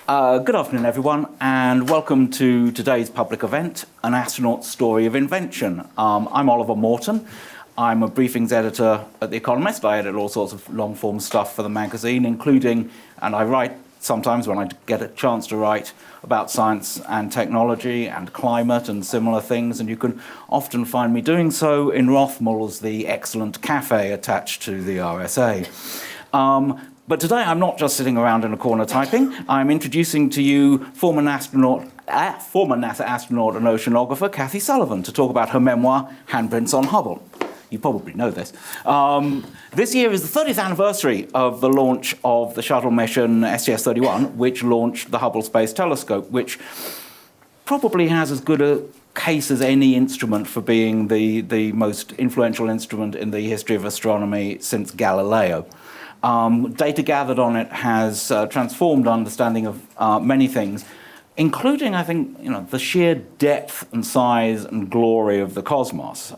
Good afternoon, everyone, and welcome to today's public event, An Astronaut's Story of Invention. I'm Oliver Morton. I'm a briefings editor at The Economist. I edit all sorts of long-form stuff for the magazine, including, and I write sometimes when I get a chance to write about science and technology and climate and similar things, and you can often find me doing so in Rothmell's The Excellent Cafe attached to the RSA. But today I'm not just sitting around in a corner typing. I'm introducing to you former NASA astronaut and oceanographer Kathy Sullivan to talk about her memoir, Handprints on Hubble. You probably know this. This year is the 30th anniversary of the launch of the shuttle mission STS-31, which launched the Hubble Space Telescope, which probably has as good a case as any instrument for being the most influential instrument in the history of astronomy since Galileo. Data gathered on it has transformed understanding of many things, including, I think, the sheer depth and size and glory of the cosmos.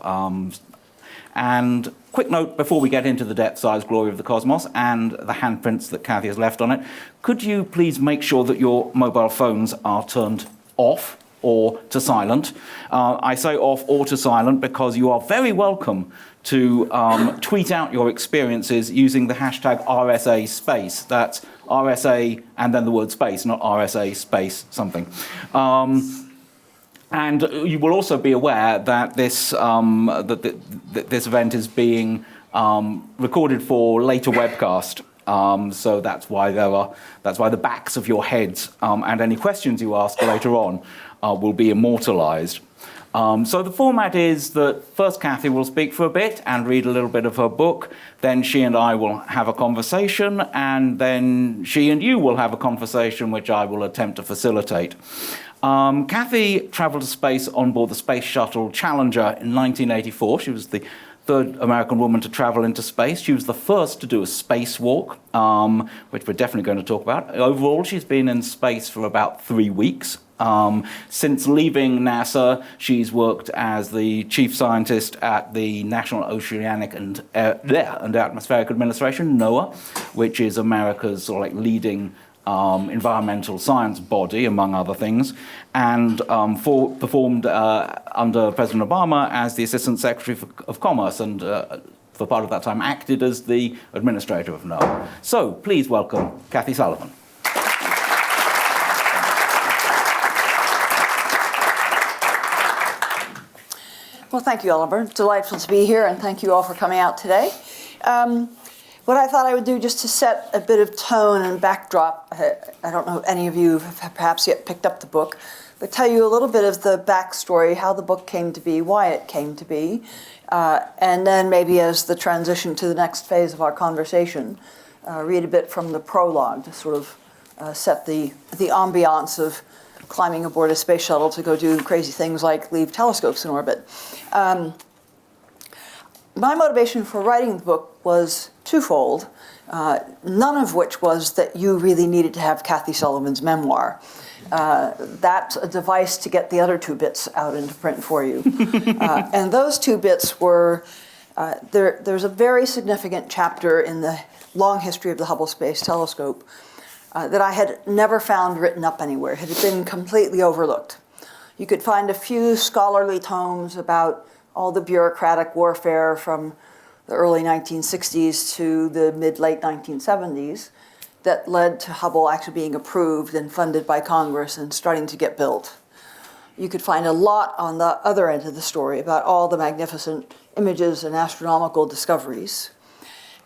And quick note before we get into the depth, size, glory of the cosmos and the handprints that Kathy has left on it, could you please make sure that your mobile phones are turned off or to silent? I say off or to silent because you are very welcome to tweet out your experiences using the hashtag RSA space. That's RSA and then the word space, not RSA space something. And you will also be aware that this this event is being recorded for later webcast. So that's why the backs of your heads and any questions you ask later on will be immortalized. So the format is that first Kathy will speak for a bit and read a little bit of her book, then she and I will have a conversation, and then she and you will have a conversation which I will attempt to facilitate. Kathy travelled to space on board the Space Shuttle Challenger in 1984. She was the third American woman to travel into space. She was the first to do a spacewalk, which we're definitely going to talk about. Overall, she's been in space for about 3 weeks. Since leaving NASA, she's worked as the chief scientist at the National Oceanic and Atmospheric Administration, NOAA, which is America's leading environmental science body, among other things, and performed under President Obama as the Assistant Secretary of Commerce, and for part of that time acted as the administrator of NOAA. So please welcome Kathy Sullivan. Well, thank you, Oliver. It's delightful to be here, and thank you all for coming out today. What I thought I would do, just to set a bit of tone and backdrop, I don't know if any of you have perhaps yet picked up the book, but tell you a little bit of the backstory, how the book came to be, why it came to be, and then maybe as the transition to the next phase of our conversation, read a bit from the prologue to sort of set the ambiance of climbing aboard a space shuttle to go do crazy things like leave telescopes in orbit. My motivation for writing the book was twofold, none of which was that you really needed to have Kathy Sullivan's memoir. That's a device to get the other two bits out into print for you. And those two bits were, there's a very significant chapter in the long history of the Hubble Space Telescope that I had never found written up anywhere. It had been completely overlooked. You could find a few scholarly tomes about all the bureaucratic warfare from the early 1960s to the mid-late 1970s that led to Hubble actually being approved and funded by Congress and starting to get built. You could find a lot on the other end of the story about all the magnificent images and astronomical discoveries.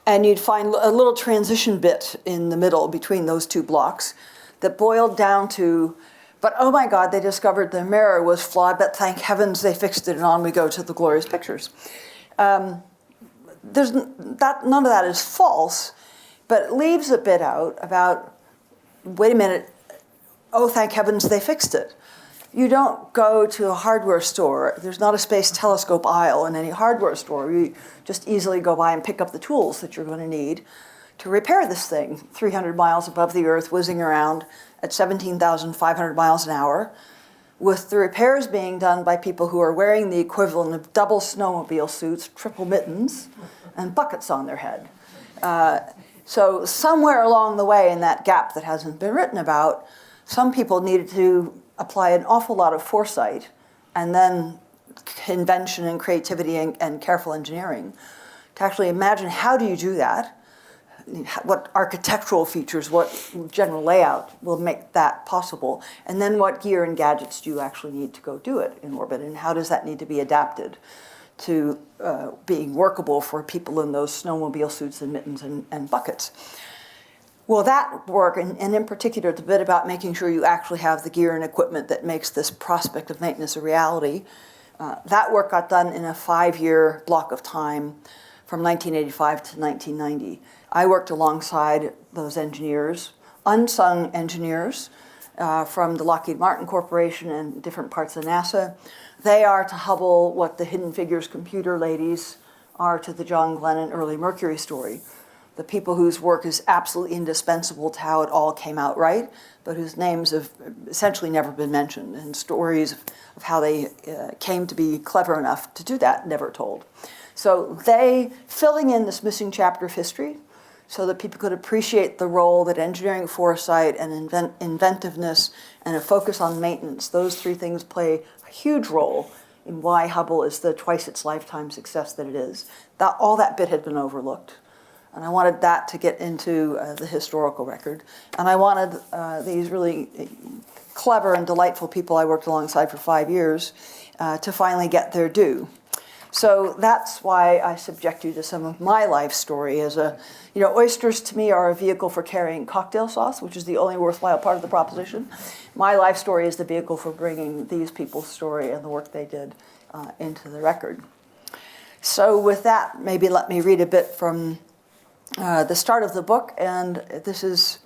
And you'd find a little transition bit in the middle between those two blocks that boiled down to, but oh my God, they discovered the mirror was flawed, but thank heavens they fixed it, and on we go to the glorious pictures. None of that is false, but it leaves a bit out about, wait a minute, oh thank heavens they fixed it. You don't go to a hardware store. There's not a space telescope aisle in any hardware store. You just easily go by and pick up the tools that you're going to need to repair this thing 300 miles above the Earth, whizzing around at 17,500 miles an hour, with the repairs being done by people who are wearing the equivalent of double snowmobile suits, triple mittens, and buckets on their head. So somewhere along the way in that gap that hasn't been written about, some people needed to apply an awful lot of foresight and then invention and creativity and careful engineering to actually imagine how do you do that, what architectural features, what general layout will make that possible, and then what gear and gadgets do you actually need to go do it in orbit, and how does that need to be adapted to being workable for people in those snowmobile suits and mittens and buckets. Well, that work, and in particular the bit about making sure you actually have the gear and equipment that makes this prospect of maintenance a reality, that work got done in a 5-year block of time from 1985 to 1990. I worked alongside those engineers, unsung engineers from the Lockheed Martin Corporation and different parts of NASA. They are to Hubble what the Hidden Figures computer ladies are to the John Glenn and early Mercury story. The people whose work is absolutely indispensable to how it all came out right, but whose names have essentially never been mentioned, and stories of how they came to be clever enough to do that never told. So they filling in this missing chapter of history so that people could appreciate the role that engineering foresight and inventiveness and a focus on maintenance, those 3 things play a huge role in why Hubble is the twice its lifetime success that it is. All that bit had been overlooked. And I wanted that to get into the historical record. And I wanted these really clever and delightful people I worked alongside for 5 years to finally get their due. So that's why I subject you to some of my life story as oysters to me are a vehicle for carrying cocktail sauce, which is the only worthwhile part of the proposition. My life story is the vehicle for bringing these people's story and the work they did into the record. So with that, maybe let me read a bit from the start of the book, and this is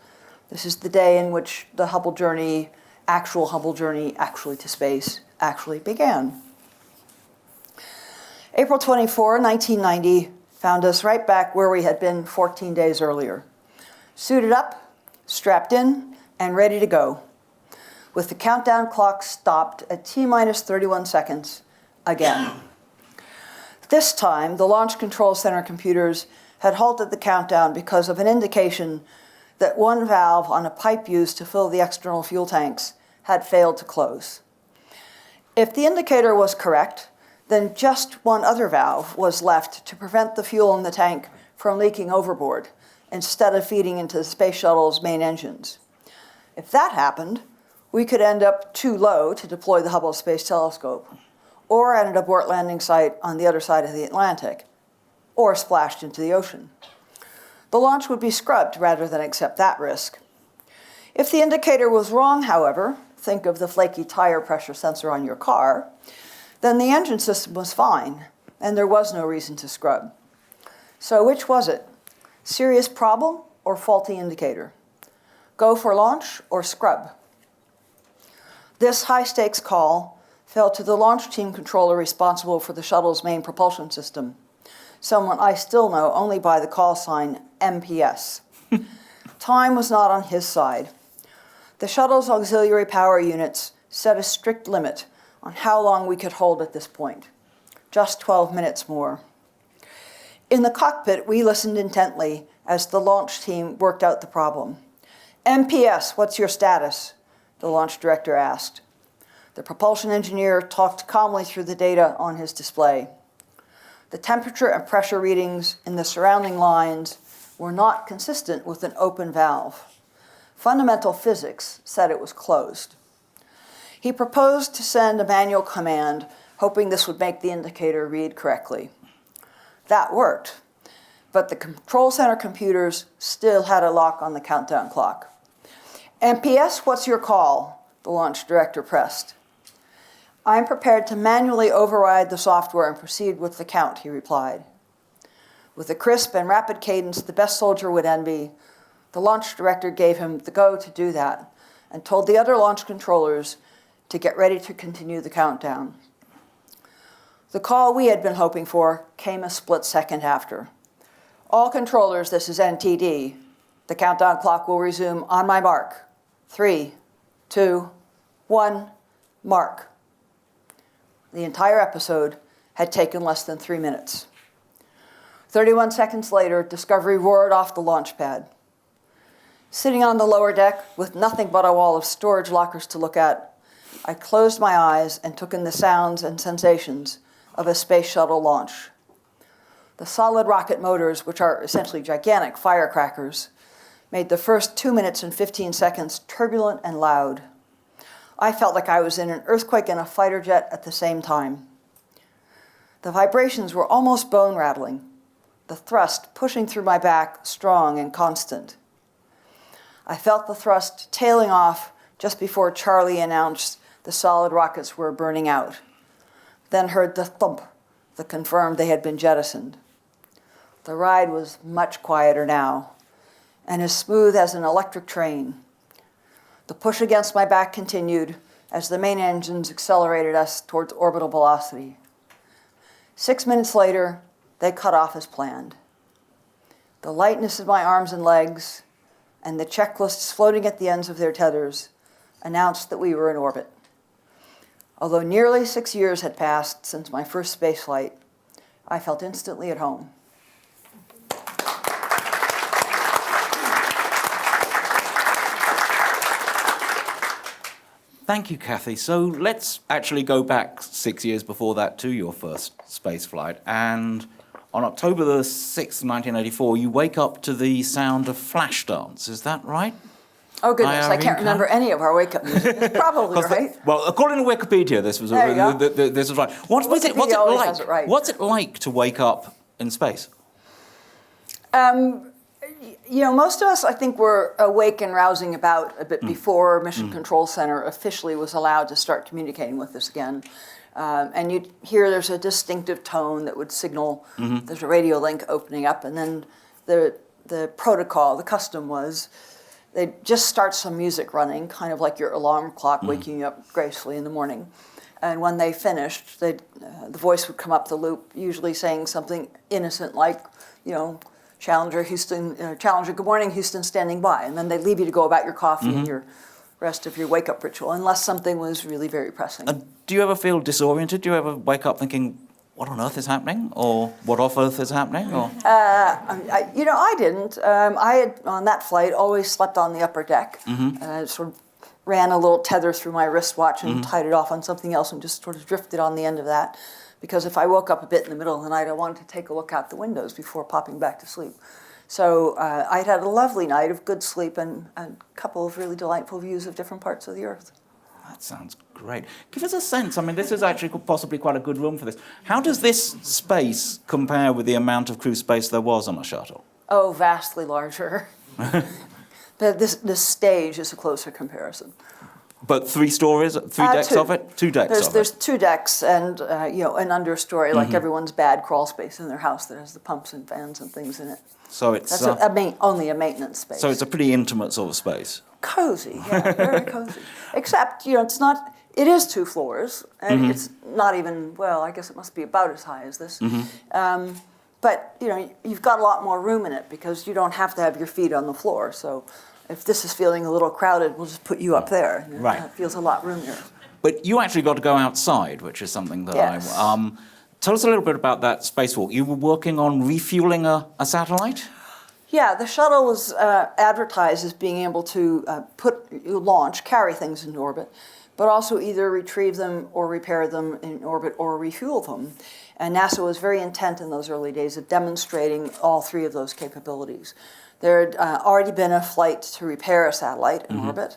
the day in which the Hubble journey, actually to space, actually began. April 24, 1990, found us right back where we had been 14 days earlier. Suited up, strapped in, and ready to go. With the countdown clock stopped at T-minus 31 seconds again. This time, the Launch Control Center computers had halted the countdown because of an indication that one valve on a pipe used to fill the external fuel tanks had failed to close. If the indicator was correct, then just one other valve was left to prevent the fuel in the tank from leaking overboard instead of feeding into the space shuttle's main engines. If that happened, we could end up too low to deploy the Hubble Space Telescope, or at an abort landing site on the other side of the Atlantic, or splashed into the ocean. The launch would be scrubbed rather than accept that risk. If the indicator was wrong, however, think of the flaky tire pressure sensor on your car, then the engine system was fine, and there was no reason to scrub. So which was it? Serious problem or faulty indicator? Go for launch or scrub? This high-stakes call fell to the launch team controller responsible for the shuttle's main propulsion system, someone I still know only by the call sign MPS. Time was not on his side. The shuttle's auxiliary power units set a strict limit on how long we could hold at this point, just 12 minutes more. In the cockpit, we listened intently as the launch team worked out the problem. MPS, what's your status? The launch director asked. The propulsion engineer talked calmly through the data on his display. The temperature and pressure readings in the surrounding lines were not consistent with an open valve. Fundamental physics said it was closed. He proposed to send a manual command, hoping this would make the indicator read correctly. That worked, but the control center computers still had a lock on the countdown clock. MPS, what's your call? The launch director pressed. I'm prepared to manually override the software and proceed with the count, he replied. With a crisp and rapid cadence the best soldier would envy, the launch director gave him the go to do that and told the other launch controllers to get ready to continue the countdown. The call we had been hoping for came a split second after. All controllers, this is NTD. The countdown clock will resume on my mark. 3, 2, 1, mark. The entire episode had taken less than 3 minutes. 31 seconds later, Discovery roared off the launch pad. Sitting on the lower deck with nothing but a wall of storage lockers to look at, I closed my eyes and took in the sounds and sensations of a space shuttle launch. The solid rocket motors, which are essentially gigantic firecrackers, made the first 2 minutes and 15 seconds turbulent and loud. I felt like I was in an earthquake and a fighter jet at the same time. The vibrations were almost bone-rattling, the thrust pushing through my back strong and constant. I felt the thrust tailing off just before Charlie announced the solid rockets were burning out, then heard the thump that confirmed they had been jettisoned. The ride was much quieter now, and as smooth as an electric train. The push against my back continued as the main engines accelerated us towards orbital velocity. 6 minutes later, they cut off as planned. The lightness of my arms and legs, and the checklists floating at the ends of their tethers, announced that we were in orbit. Although nearly 6 years had passed since my first spaceflight, I felt instantly at home. Thank you, Kathy. So let's actually go back 6 years before that to your first space flight. And on October the 6th, 1984, you wake up to the sound of flash dance. Is that right? Oh, goodness, I can't remember any of our wake-up music. It's probably right. Well, according to Wikipedia, this was there you go. This was right. What's it like? What's it like to wake up in space? You know, most of us, I think, were awake and rousing about a bit before Mission Control Center officially was allowed to start communicating with us again. And you'd hear there's a distinctive tone that would signal there's a radio link opening up, and then the protocol, the custom was they'd just start some music running, kind of like your alarm clock waking you up gracefully in the morning. And when they finished, the voice would come up the loop, usually saying something innocent like, you know, Challenger, Houston, Challenger, good morning, Houston, standing by. And then they'd leave you to go about your coffee and your rest of your wake-up ritual, unless something was really very pressing. Do you ever feel disoriented? Do you ever wake up thinking, what on earth is happening? Or what off earth is happening? Or? You know, I didn't. I had, on that flight, always slept on the upper deck. Sort of ran a little tether through my wristwatch and tied it off on something else and just sort of drifted on the end of that. Because if I woke up a bit in the middle of the night, I wanted to take a look out the windows before popping back to sleep. So I'd had a lovely night of good sleep and a couple of really delightful views of different parts of the Earth. That sounds great. Give us a sense. I mean, this is actually possibly quite a good room for this. How does this space compare with the amount of crew space there was on a shuttle? Oh, vastly larger. This stage is a closer comparison. But 3 stories, 3 decks two. of it? 2 decks of it? There's 2 decks and, you know, an understory, like everyone's bad crawl space in their house that has the pumps and fans and things in it. So it's... That's only a maintenance space. So it's a pretty intimate sort of space. Cozy, yeah, very cozy. Except, you know, it is 2 floors, and it's not even, well, I guess it must be about as high as this. But, you know, you've got a lot more room in it because you don't have to have your feet on the floor. So if this is feeling a little crowded, we'll just put you up there. Right. It feels a lot roomier. But you actually got to go outside, which is something that yes. Tell us a little bit about that spacewalk. You were working on refueling a satellite? Yeah, the shuttle was advertised as being able to launch, carry things into orbit, but also either retrieve them or repair them in orbit or refuel them. And NASA was very intent in those early days of demonstrating all 3 of those capabilities. There had already been a flight to repair a satellite in orbit,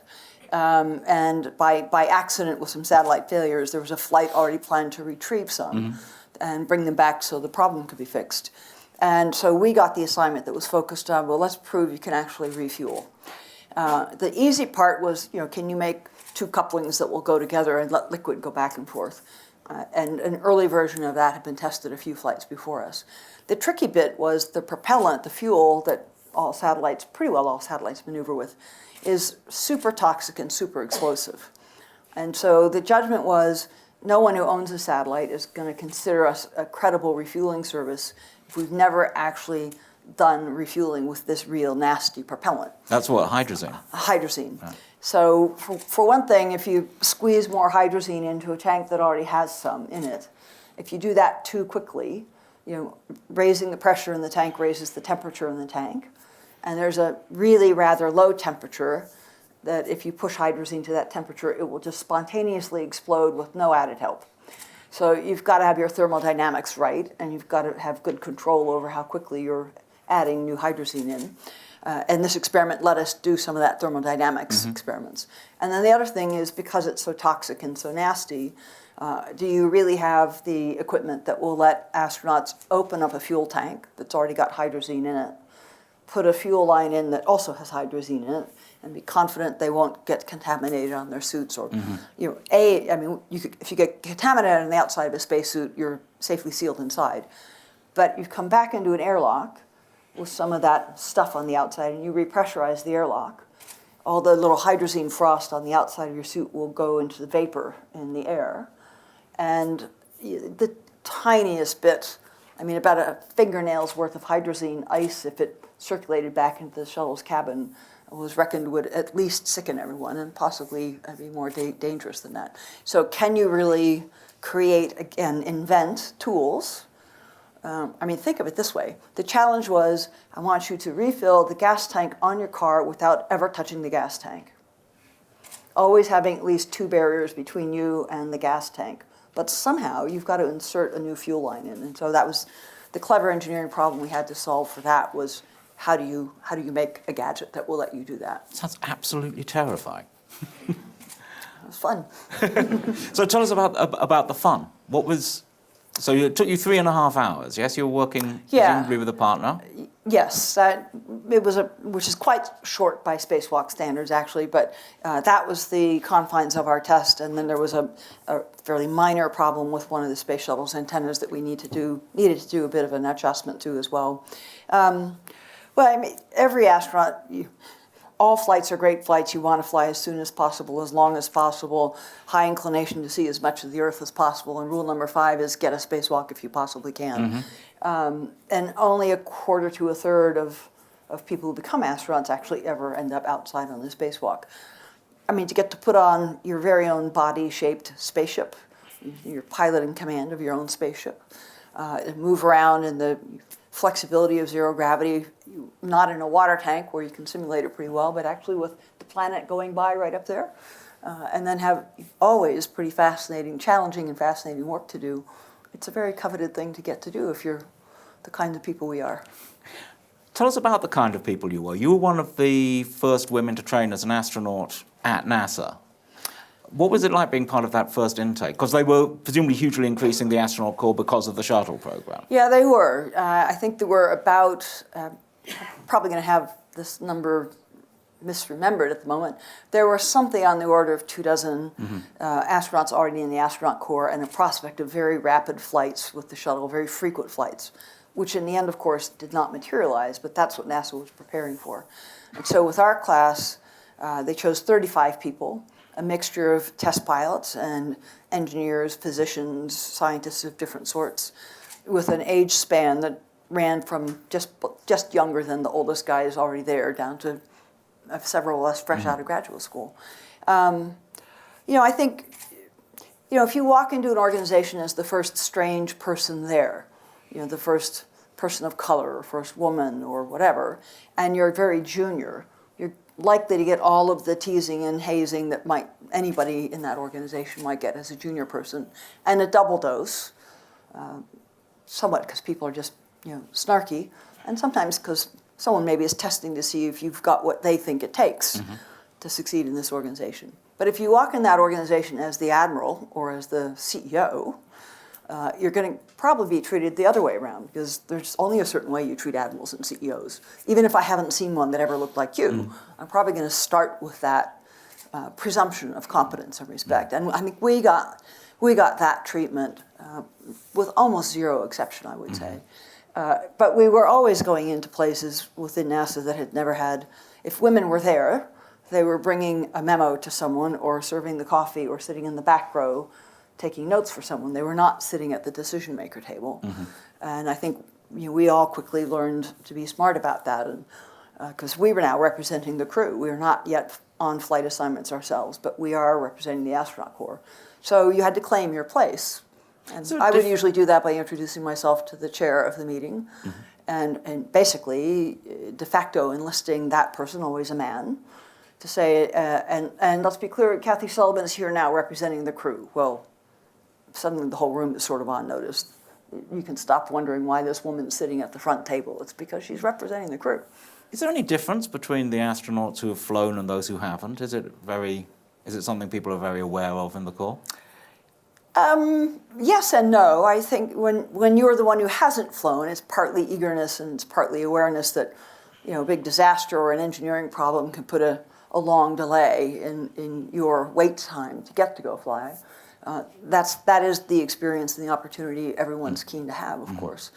and by accident with some satellite failures, there was a flight already planned to retrieve some and bring them back so the problem could be fixed. And so we got the assignment that was focused on, well, let's prove you can actually refuel. The easy part was, you know, can you make 2 couplings that will go together and let liquid go back and forth? And an early version of that had been tested a few flights before us. The tricky bit was the propellant, the fuel that pretty well all satellites maneuver with, is super toxic and super explosive. And so the judgment was, no one who owns a satellite is going to consider us a credible refueling service if we've never actually done refueling with this real nasty propellant. That's what, hydrazine? Hydrazine. Right. So for one thing, if you squeeze more hydrazine into a tank that already has some in it, if you do that too quickly, you know, raising the pressure in the tank raises the temperature in the tank. And there's a really rather low temperature that if you push hydrazine to that temperature, it will just spontaneously explode with no added help. So you've got to have your thermodynamics right, and you've got to have good control over how quickly you're adding new hydrazine in. And this experiment let us do some of that thermodynamics experiments. And then the other thing is, because it's so toxic and so nasty, do you really have the equipment that will let astronauts open up a fuel tank that's already got hydrazine in it, put a fuel line in that also has hydrazine in it, and be confident they won't get contaminated on their suits? Or, if you get contaminated on the outside of a spacesuit, you're safely sealed inside. But you come back into an airlock with some of that stuff on the outside, and you repressurize the airlock. All the little hydrazine frost on the outside of your suit will go into the vapor in the air. And the tiniest bit, about a fingernail's worth of hydrazine ice, if it circulated back into the shuttle's cabin, was reckoned would at least sicken everyone, and possibly be more dangerous than that. So can you really invent tools? Think of it this way. The challenge was, I want you to refill the gas tank on your car without ever touching the gas tank. Always having at least 2 barriers between you and the gas tank. But somehow you've got to insert a new fuel line in. And so that was the clever engineering problem we had to solve for that, was how do you make a gadget that will let you do that? Sounds absolutely terrifying. It was fun. So tell us about the fun. So it took you 3.5 hours, yes? You were working presumably with a partner? Yes, which is quite short by spacewalk standards, actually, but that was the confines of our test. And then there was a fairly minor problem with one of the space shuttle's antennas that we needed to do a bit of an adjustment to as well. Every astronaut, all flights are great flights. You want to fly as soon as possible, as long as possible, high inclination to see as much of the Earth as possible. And rule number 5 is get a spacewalk if you possibly can. And only a quarter to a third of people who become astronauts actually ever end up outside on the spacewalk. To get to put on your very own body-shaped spaceship, you're pilot in command of your own spaceship, move around in the flexibility of zero gravity, not in a water tank where you can simulate it pretty well, but actually with the planet going by right up there, and then have always pretty challenging and fascinating work to do. It's a very coveted thing to get to do if you're the kind of people we are. Tell us about the kind of people you were. You were one of the first women to train as an astronaut at NASA. What was it like being part of that first intake? Because they were presumably hugely increasing the astronaut corps because of the shuttle program. Yeah, they were. I think there were about, probably going to have this number misremembered at the moment, there were something on the order of 24 astronauts already in the astronaut corps, and a prospect of very rapid flights with the shuttle, very frequent flights, which in the end, of course, did not materialize, but that's what NASA was preparing for. And so with our class, they chose 35 people, a mixture of test pilots and engineers, physicians, scientists of different sorts, with an age span that ran from just younger than the oldest guys already there down to several of us fresh out of graduate school. I think, if you walk into an organization as the first strange person there, the first person of color or first woman or whatever, and you're very junior, you're likely to get all of the teasing and hazing that anybody in that organization might get as a junior person, and a double dose, somewhat because people are just snarky, and sometimes because someone maybe is testing to see if you've got what they think it takes to succeed in this organization. But if you walk in that organization as the admiral or as the CEO, you're going to probably be treated the other way around, because there's only a certain way you treat admirals and CEOs. Even if I haven't seen one that ever looked like you, I'm probably going to start with that presumption of competence and respect. And I think we got that treatment with almost zero exception, I would say. But we were always going into places within NASA that had never had, if women were there, they were bringing a memo to someone or serving the coffee or sitting in the back row taking notes for someone. They were not sitting at the decision maker table. And I think we all quickly learned to be smart about that, and because we were now representing the crew. We were not yet on flight assignments ourselves, but we are representing the astronaut corps. So you had to claim your place. And so I would usually do that by introducing myself to the chair of the meeting and basically de facto enlisting that person, always a man, to say, and let's be clear, Kathy Sullivan is here now representing the crew. Well, suddenly the whole room is sort of on notice. You can stop wondering why this woman's sitting at the front table. It's because she's representing the crew. Is there any difference between the astronauts who have flown and those who haven't? Is it something people are very aware of in the Corps? Yes and no. I think when you're the one who hasn't flown, it's partly eagerness and it's partly awareness that, a big disaster or an engineering problem can put a long delay in your wait time to get to go fly. That is the experience and the opportunity everyone's keen to have, of course.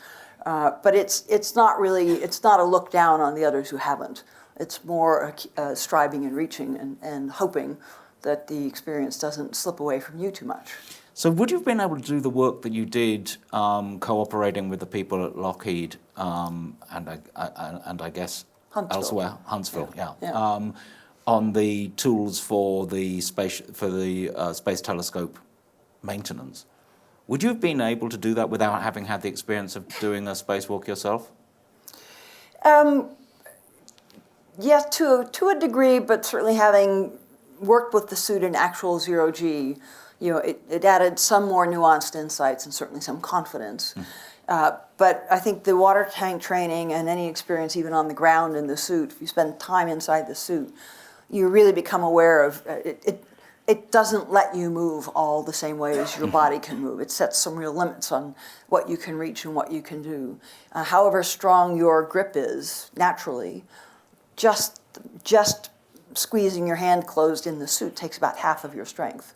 But it's not a look down on the others who haven't. It's more striving and reaching and hoping that the experience doesn't slip away from you too much. So would you have been able to do the work that you did cooperating with the people at Lockheed and I guess Huntsville. Elsewhere, Huntsville, Yeah. On the tools for the space telescope maintenance? Would you have been able to do that without having had the experience of doing a spacewalk yourself? Yes, to a degree, but certainly having worked with the suit in actual zero-G, it added some more nuanced insights and certainly some confidence. But I think the water tank training and any experience even on the ground in the suit, if you spend time inside the suit, you really become aware of it. It doesn't let you move all the same way as your body can move. It sets some real limits on what you can reach and what you can do. However strong your grip is, naturally, just squeezing your hand closed in the suit takes about half of your strength.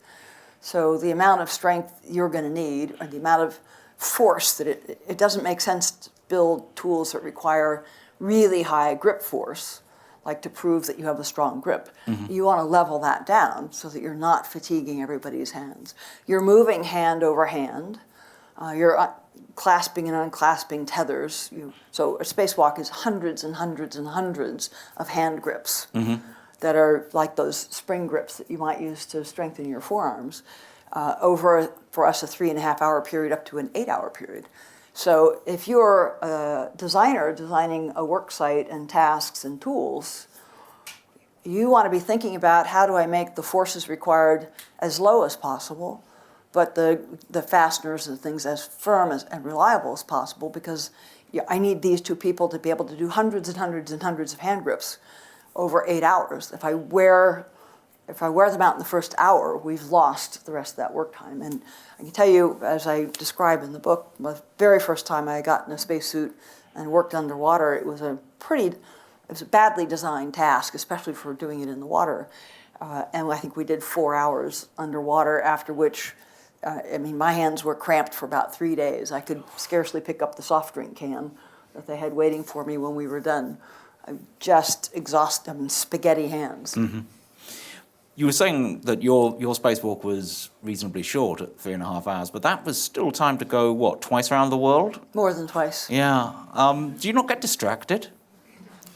So the amount of strength you're going to need, or the amount of force that it doesn't make sense to build tools that require really high grip force, like to prove that you have a strong grip. Mm-hmm. You want to level that down so that you're not fatiguing everybody's hands. You're moving hand over hand. You're clasping and unclasping tethers. So a spacewalk is hundreds and hundreds and hundreds of hand grips that are like those spring grips that you might use to strengthen your forearms over, for us, a 3.5-hour period up to an 8-hour period. So if you're a designer designing a work site and tasks and tools, you want to be thinking about how do I make the forces required as low as possible, but the fasteners and things as firm and reliable as possible, because I need these two people to be able to do hundreds and hundreds and hundreds of hand grips over 8 hours. If I wear them out in the first hour, we've lost the rest of that work time. And I can tell you, as I describe in the book, the very first time I got in a spacesuit and worked underwater, it was a badly designed task, especially for doing it in the water. And I think we did 4 hours underwater, after which, my hands were cramped for about 3 days. I could scarcely pick up the soft drink can that they had waiting for me when we were done. I'm just exhausted, spaghetti hands. Mm-hmm. You were saying that your spacewalk was reasonably short at 3.5 hours, but that was still time to go, what, twice around the world? More than twice. Yeah. Do you not get distracted?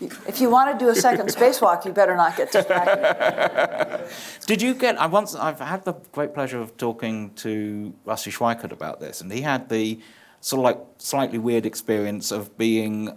If you want to do a second spacewalk, you better not get distracted. Did you get, I've had the great pleasure of talking to Rusty Schweikert about this, and he had the sort of like slightly weird experience of being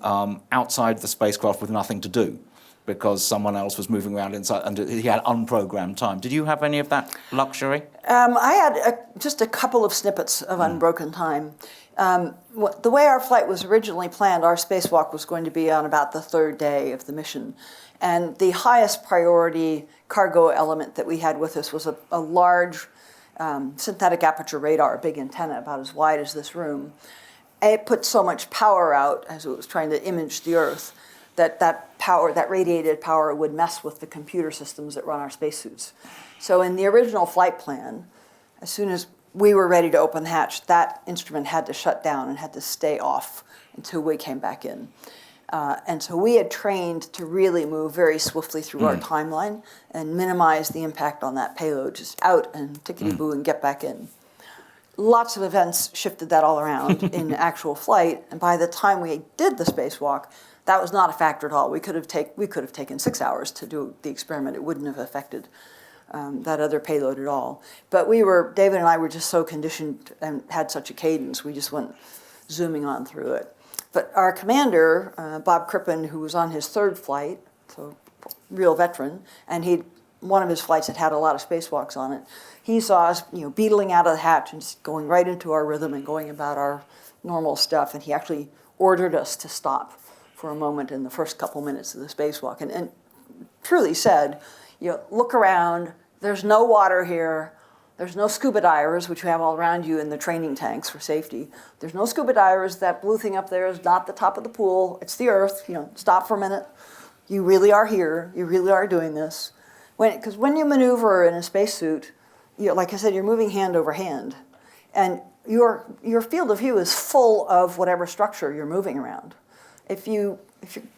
outside the spacecraft with nothing to do, because someone else was moving around inside and he had unprogrammed time. Did you have any of that luxury? I had just a couple of snippets of unbroken time. The way our flight was originally planned, our spacewalk was going to be on about the third day of the mission. And the highest priority cargo element that we had with us was a large synthetic aperture radar, a big antenna about as wide as this room. And it put so much power out as it was trying to image the Earth that radiated power would mess with the computer systems that run our spacesuits. So in the original flight plan, as soon as we were ready to open the hatch, that instrument had to shut down and had to stay off until we came back in. And so we had trained to really move very swiftly through our timeline and minimize the impact on that payload, just out and tickety-boo and get back in. Lots of events shifted that all around in actual flight, and by the time we did the spacewalk, that was not a factor at all. We could have taken 6 hours to do the experiment. It wouldn't have affected that other payload at all. But David and I were just so conditioned and had such a cadence, we just went zooming on through it. But our commander, Bob Crippen, who was on his third flight, so real veteran, and one of his flights had a lot of spacewalks on it. He saw us, beetling out of the hatch and just going right into our rhythm and going about our normal stuff. And he actually ordered us to stop for a moment in the first couple minutes of the spacewalk, and truly said, look around. There's no water here. There's no scuba divers, which you have all around you in the training tanks for safety. There's no scuba divers. That blue thing up there is not the top of the pool. It's the Earth. Stop for a minute. You really are here. You really are doing this. Because when you maneuver in a spacesuit, like I said, you're moving hand over hand. And your field of view is full of whatever structure you're moving around. If you're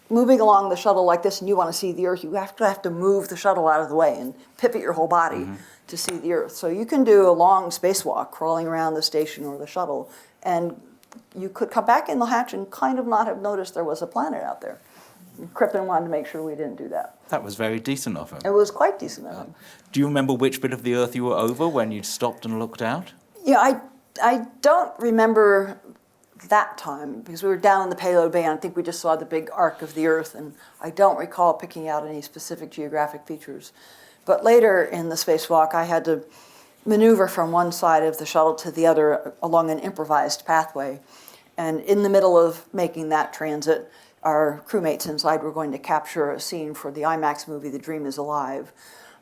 moving along the shuttle like this and you want to see the Earth, you have to move the shuttle out of the way and pivot your whole body to see the Earth. So you can do a long spacewalk crawling around the station or the shuttle, and you could come back in the hatch and kind of not have noticed there was a planet out there. Crippen wanted to make sure we didn't do that. That was very decent of him. It was quite decent of him. Do you remember which bit of the Earth you were over when you stopped and looked out? I don't remember that time, because we were down in the payload bay, and I think we just saw the big arc of the Earth, and I don't recall picking out any specific geographic features. But later in the spacewalk, I had to maneuver from one side of the shuttle to the other along an improvised pathway. And in the middle of making that transit, our crewmates inside were going to capture a scene for the IMAX movie, The Dream is Alive.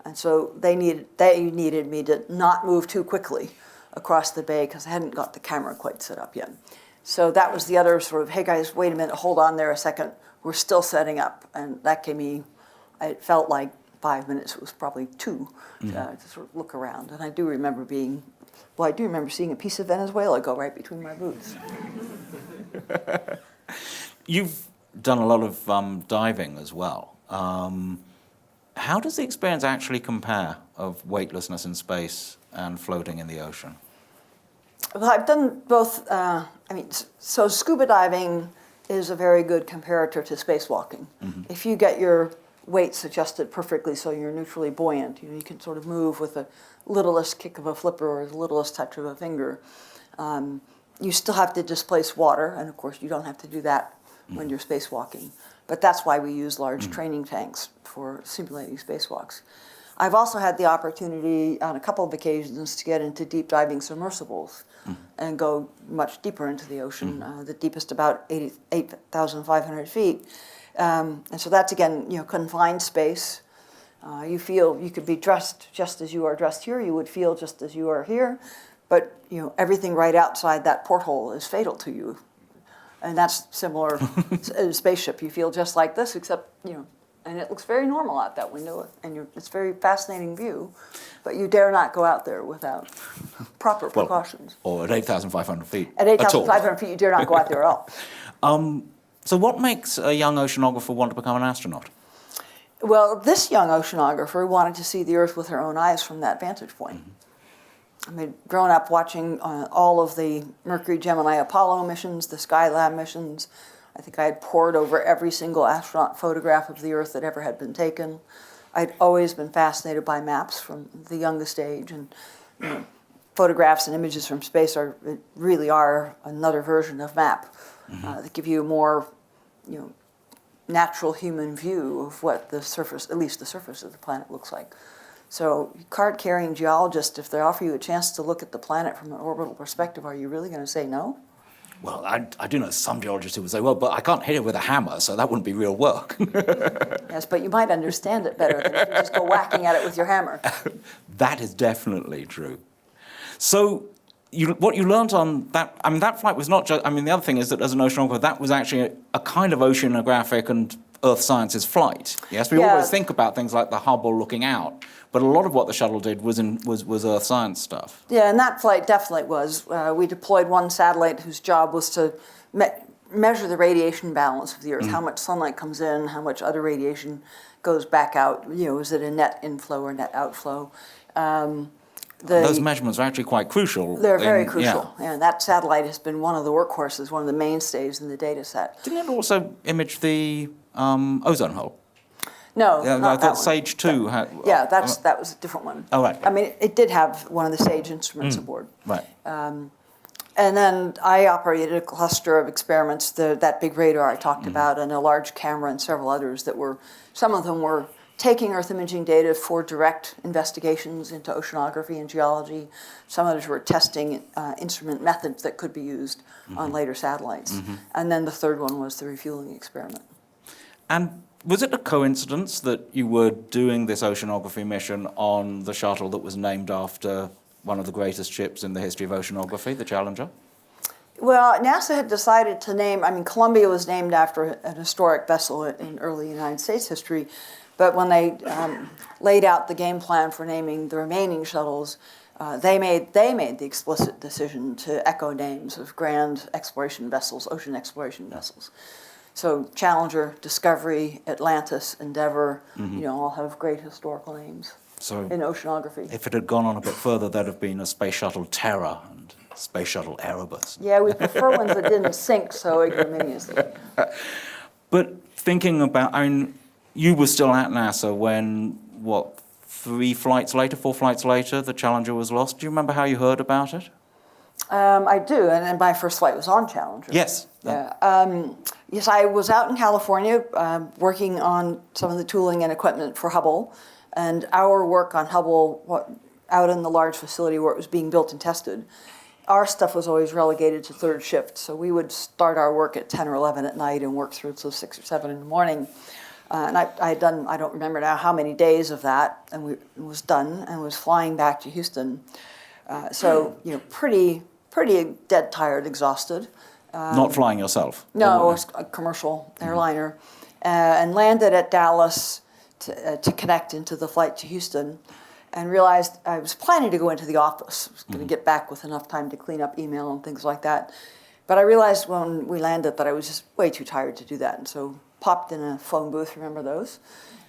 And so they needed me to not move too quickly across the bay, because I hadn't got the camera quite set up yet. So that was the other sort of, hey guys, wait a minute, hold on there a second, we're still setting up. And that gave me, it felt like 5 minutes, it was probably 2 to sort of look around. And I do remember seeing a piece of Venezuela go right between my boots. You've done a lot of diving as well. How does the experience actually compare of weightlessness in space and floating in the ocean? Well, I've done both. So scuba diving is a very good comparator to spacewalking. If you get your weights adjusted perfectly so you're neutrally buoyant, you can sort of move with the littlest kick of a flipper or the littlest touch of a finger. You still have to displace water, and of course you don't have to do that when you're spacewalking. But that's why we use large training tanks for simulating spacewalks. I've also had the opportunity on a couple of occasions to get into deep diving submersibles and go much deeper into the ocean, the deepest about 8,500 feet. And so that's, again, confined space. You feel you could be dressed just as you are dressed here. You would feel just as you are here. But everything right outside that porthole is fatal to you. And that's similar in a spaceship. You feel just like this, except, and it looks very normal out that window, and it's a very fascinating view, but you dare not go out there without proper precautions. Or at 8,500 feet. At 8,500 feet, you dare not go out there at all. So what makes a young oceanographer want to become an astronaut? Well, this young oceanographer wanted to see the Earth with her own eyes from that vantage point. Growing up watching all of the Mercury, Gemini, Apollo missions, the Skylab missions, I think I had pored over every single astronaut photograph of the Earth that ever had been taken. I'd always been fascinated by maps from the youngest age, and photographs and images from space really are another version of map that give you a more natural human view of what the surface, at least the surface of the planet, looks like. So card-carrying geologists, if they offer you a chance to look at the planet from an orbital perspective, are you really going to say no? Well, I do know some geologists who would say, well, but I can't hit it with a hammer, so that wouldn't be real work. Yes, but you might understand it better than if you just go whacking at it with your hammer. That is definitely true. So what you learned on that, that flight was not just, the other thing is that as an oceanographer, that was actually a kind of oceanographic and Earth sciences flight. Yes, we always think about things like the Hubble looking out, but a lot of what the shuttle did was Earth science stuff. Yeah, and that flight definitely was. We deployed one satellite whose job was to measure the radiation balance of the Earth, how much sunlight comes in, how much other radiation goes back out. Is it a net inflow or net outflow? Those measurements are actually quite crucial. They're very crucial. Yeah, that satellite has been one of the workhorses, one of the mainstays in the data set. Didn't it also image the ozone hole? No, not that one. SAGE 2 had... that was a different one. Oh, right. It did have one of the SAGE instruments aboard. Right. And And then I operated a cluster of experiments, that big radar I talked about, and a large camera and several others that were, some of them were taking Earth imaging data for direct investigations into oceanography and geology. Some others were testing instrument methods that could be used on later satellites. And then the third one was the refueling experiment. And was it a coincidence that you were doing this oceanography mission on the shuttle that was named after one of the greatest ships in the history of oceanography, the Challenger? Well, NASA had decided to name, Columbia was named after an historic vessel in early United States history, but when they laid out the game plan for naming the remaining shuttles, they made the explicit decision to echo names of grand exploration vessels, ocean exploration vessels. So Challenger, Discovery, Atlantis, Endeavour, all have great historical names in oceanography. If it had gone on a bit further, there'd have been a Space Shuttle Terror and Space Shuttle Erebus. Yeah, we prefer ones that didn't sink so ignominiously. But thinking about, you were still at NASA when, 4 flights later, the Challenger was lost. Do you remember how you heard about it? I do, and my first flight was on Challenger. Yes. Yeah. Yes, I was out in California working on some of the tooling and equipment for Hubble, and our work on Hubble, out in the large facility where it was being built and tested, our stuff was always relegated to third shift, so we would start our work at 10 or 11 at night and work through till 6 or 7 in the morning. And I had done, I don't remember now how many days of that, and it was done, and was flying back to Houston. So, pretty dead tired, exhausted. Not flying yourself? No, it was a commercial airliner. And landed at Dallas to connect into the flight to Houston, and realized I was planning to go into the office. I was going to get back with enough time to clean up email and things like that. But I realized when we landed that I was just way too tired to do that, and so popped in a phone booth, remember those,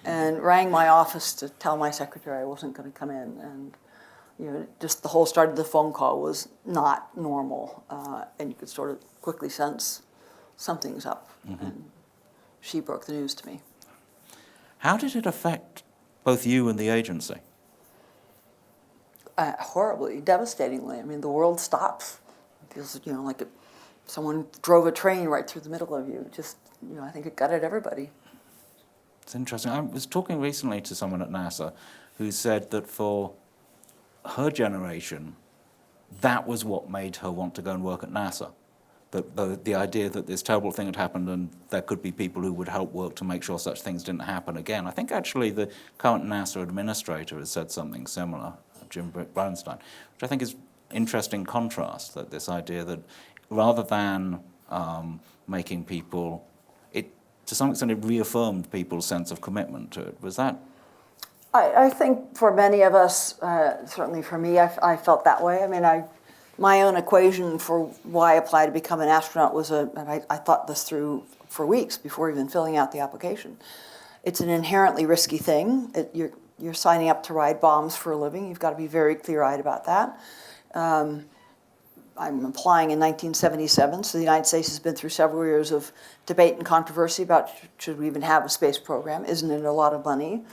and rang my office to tell my secretary I wasn't going to come in. And just the whole start of the phone call was not normal, and you could sort of quickly sense something's up. And she broke the news to me. How did it affect both you and the agency? Horribly, devastatingly. The world stops. It feels, like someone drove a train right through the middle of you. Just, I think it gutted everybody. It's interesting. I was talking recently to someone at NASA who said that for her generation, that was what made her want to go and work at NASA. The idea that this terrible thing had happened and there could be people who would help work to make sure such things didn't happen again. I think actually the current NASA administrator has said something similar, Jim Brownstein, which I think is interesting contrast, that this idea that rather than making people, to some extent it reaffirmed people's sense of commitment to it. Was that? I think for many of us, certainly for me, I felt that way. My own equation for why I applied to become an astronaut was and I thought this through for weeks before even filling out the application. It's an inherently risky thing. You're signing up to ride bombs for a living. You've got to be very clear-eyed about that. I'm applying in 1977, so the United States has been through several years of debate and controversy about should we even have a space program? Isn't it a lot of money?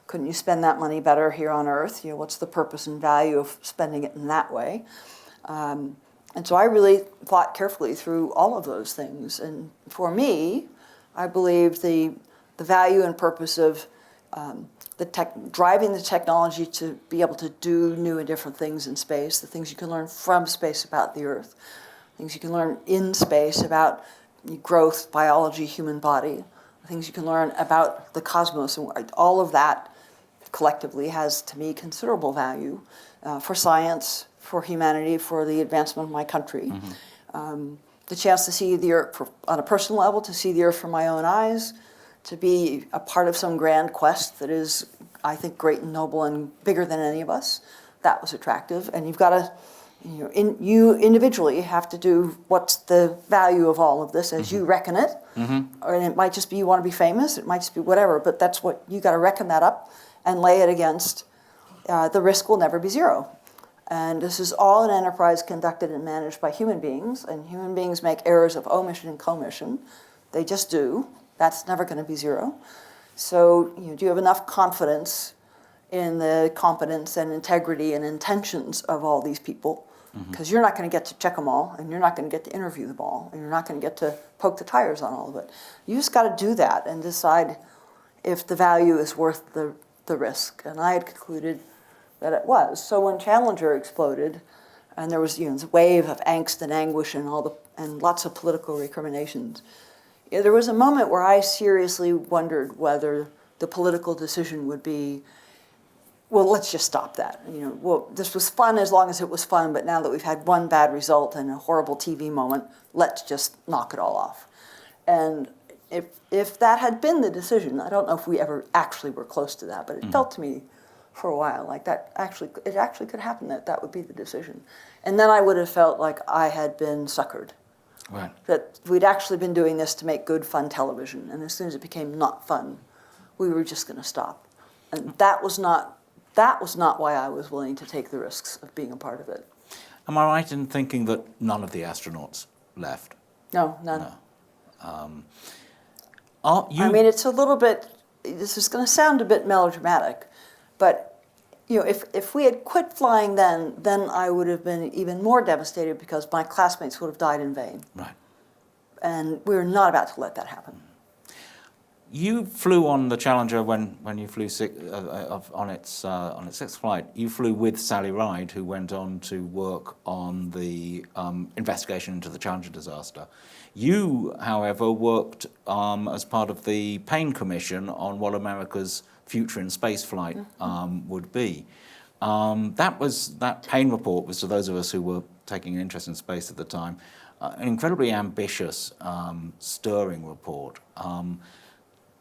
Couldn't you spend that money better here on Earth? What's the purpose and value of spending it in that way? And so I really thought carefully through all of those things. And for me, I believe the value and purpose of driving the technology to be able to do new and different things in space, the things you can learn from space about the Earth, things you can learn in space about growth, biology, human body, the things you can learn about the cosmos, and all of that collectively has, to me, considerable value for science, for humanity, for the advancement of my country. The chance to see the Earth on a personal level, to see the Earth from my own eyes, to be a part of some grand quest that is, I think, great and noble and bigger than any of us, that was attractive. And you've got to, you individually have to do what's the value of all of this as you reckon it. And it might just be you want to be famous, it might just be whatever, but that's what, you got to reckon that up and lay it against the risk will never be zero. And this is all an enterprise conducted and managed by human beings, and human beings make errors of omission and commission. They just do. That's never going to be zero. So do you have enough confidence in the competence and integrity and intentions of all these people because you're not going to get to check them all, and you're not going to get to interview them all, and you're not going to get to poke the tires on all of it. You just got to do that and decide if the value is worth the risk. And I had concluded that it was. So when Challenger exploded, and there was this wave of angst and anguish and and lots of political recriminations, there was a moment where I seriously wondered whether the political decision would be, well, let's just stop that. Well, this was fun as long as it was fun, but now that we've had one bad result and a horrible TV moment, let's just knock it all off. And if that had been the decision, I don't know if we ever actually were close to that, but it felt to me for a while like it actually could happen, that would be the decision. And then I would have felt like I had been suckered. Right. That we'd actually been doing this to make good, fun television, and as soon as it became not fun, we were just going to stop. And that was not why I was willing to take the risks of being a part of it. Am I right in thinking that none of the astronauts left? No, none. No. I mean, it's a little bit, this is going to sound a bit melodramatic, but if we had quit flying then I would have been even more devastated because my classmates would have died in vain. Right. And we're not about to let that happen. You flew on the Challenger when you flew on its sixth flight. You flew with Sally Ride, who went on to work on the investigation into the Challenger disaster. You, however, worked as part of the Payne Commission on what America's future in spaceflight would be. That Payne report was, to those of us who were taking an interest in space at the time, an incredibly ambitious, stirring report.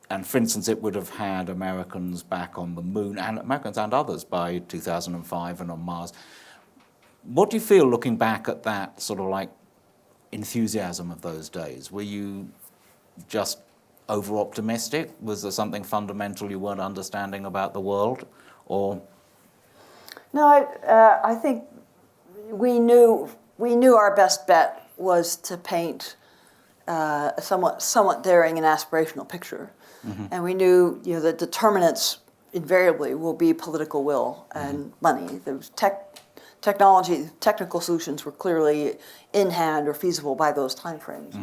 And for instance, it would have had Americans back on the moon, and Americans and others, by 2005 and on Mars. What do you feel looking back at that sort of like enthusiasm of those days? Were you just over-optimistic? Was there something fundamental you weren't understanding about the world? Or? No, I think we knew our best bet was to paint a somewhat daring and aspirational picture. And we knew the determinants invariably will be political will and money. There was technical solutions were clearly in hand or feasible by those timeframes.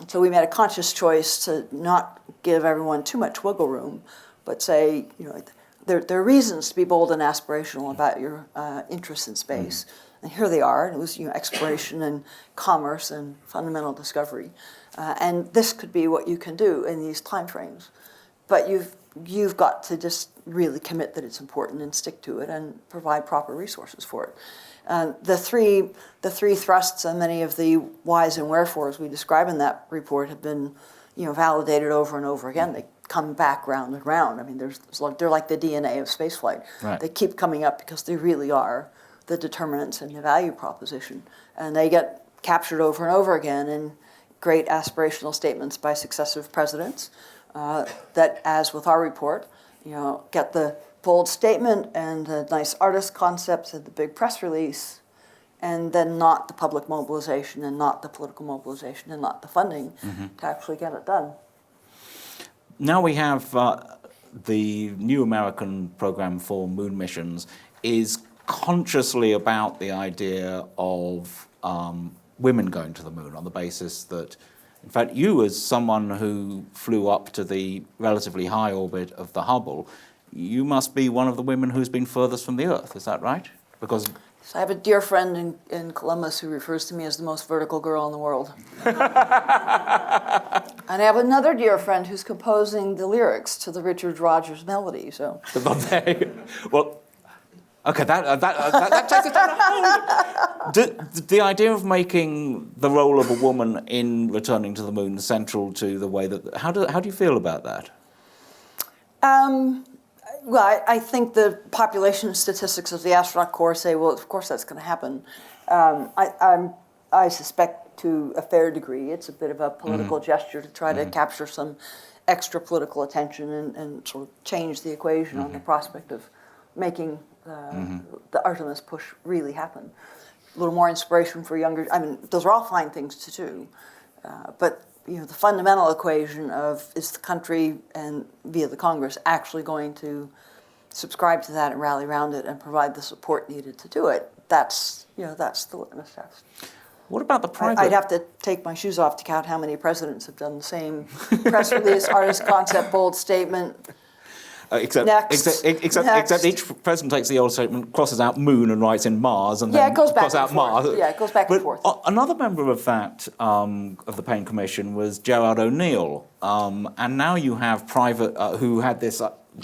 So we made a conscious choice to not give everyone too much wiggle room, but say, there are reasons to be bold and aspirational about your interest in space. And here they are. And it was exploration and commerce and fundamental discovery. And this could be what you can do in these timeframes. But you've got to just really commit that it's important and stick to it and provide proper resources for it. The three thrusts and many of the whys and wherefores we describe in that report have been validated over and over again. They come back round and round. I mean, they're like the DNA of spaceflight. Right. They keep coming up because they really are the determinants in the value proposition. And they get captured over and over again in great aspirational statements by successive presidents that, as with our report, get the bold statement and the nice artist concepts and the big press release, and then not the public mobilization and not the political mobilization and not the funding to actually get it done. Now we have the new American program for moon missions is consciously about the idea of women going to the moon on the basis that, in fact, you as someone who flew up to the relatively high orbit of the Hubble, you must be one of the women who's been furthest from the Earth. Is that right? Because so I have a dear friend in Columbus who refers to me as the most vertical girl in the world. And I have another dear friend who's composing the lyrics to the Richard Rodgers melody. So well, okay, that takes it down. The idea of making the role of a woman in returning to the moon central to the way that how do you feel about that? Well, I think the population statistics of the astronaut corps say, well, of course that's going to happen. I suspect to a fair degree it's a bit of a political gesture to try to capture some extra political attention and sort of change the equation on the prospect of making the Artemis push really happen. A little more inspiration for younger, I mean, those are all fine things to do, but the fundamental equation of is the country and via the Congress actually going to subscribe to that and rally around it and provide the support needed to do it that's the litmus test. What about the private? I'd have to take my shoes off to count how many presidents have done the same press release, artist concept, bold statement. Except each president takes the old statement, crosses out moon and writes in Mars, and then it goes back crosses out and forth. Mars. Yeah, it goes back and forth. Another member of that of the Payne Commission was Gerard O'Neill, and now you have private who had this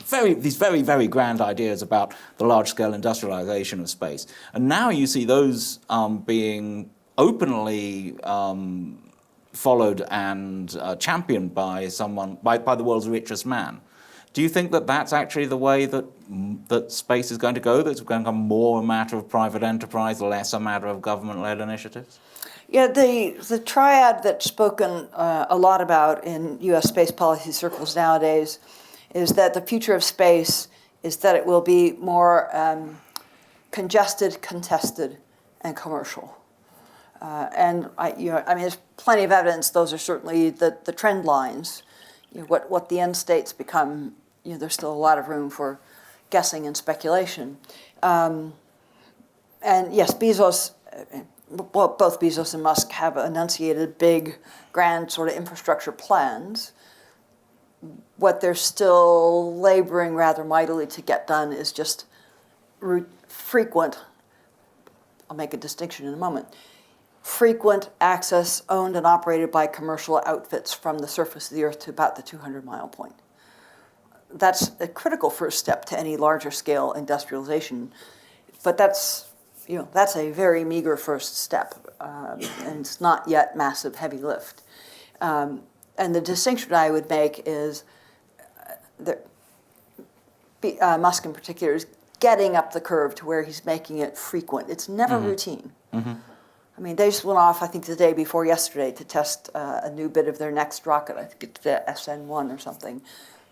these very grand ideas about the large-scale industrialization of space, and now you see those being openly followed and championed by by the world's richest man. Do you think that that's actually the way that space is going to go, that it's going to become more a matter of private enterprise, less a matter of government-led initiatives? Yeah, the triad that's spoken a lot about in U.S. space policy circles nowadays is that the future of space is that it will be more congested, contested, and commercial. And there's plenty of evidence. Those are certainly the trend lines. What the end states become. There's still a lot of room for guessing and speculation. And yes, both Bezos and Musk have enunciated big, grand sort of infrastructure plans. What they're still laboring rather mightily to get done is just frequent, I'll make a distinction in a moment, frequent access owned and operated by commercial outfits from the surface of the Earth to about the 200-mile point. That's a critical first step to any larger scale industrialization, but that's a very meager first step, and it's not yet massive heavy lift. And the distinction I would make is that Musk in particular is getting up the curve to where he's making it frequent. It's never routine. Mm-hmm. I mean, they just went off, I think, the day before yesterday to test a new bit of their next rocket. I think it's the SN1 or something.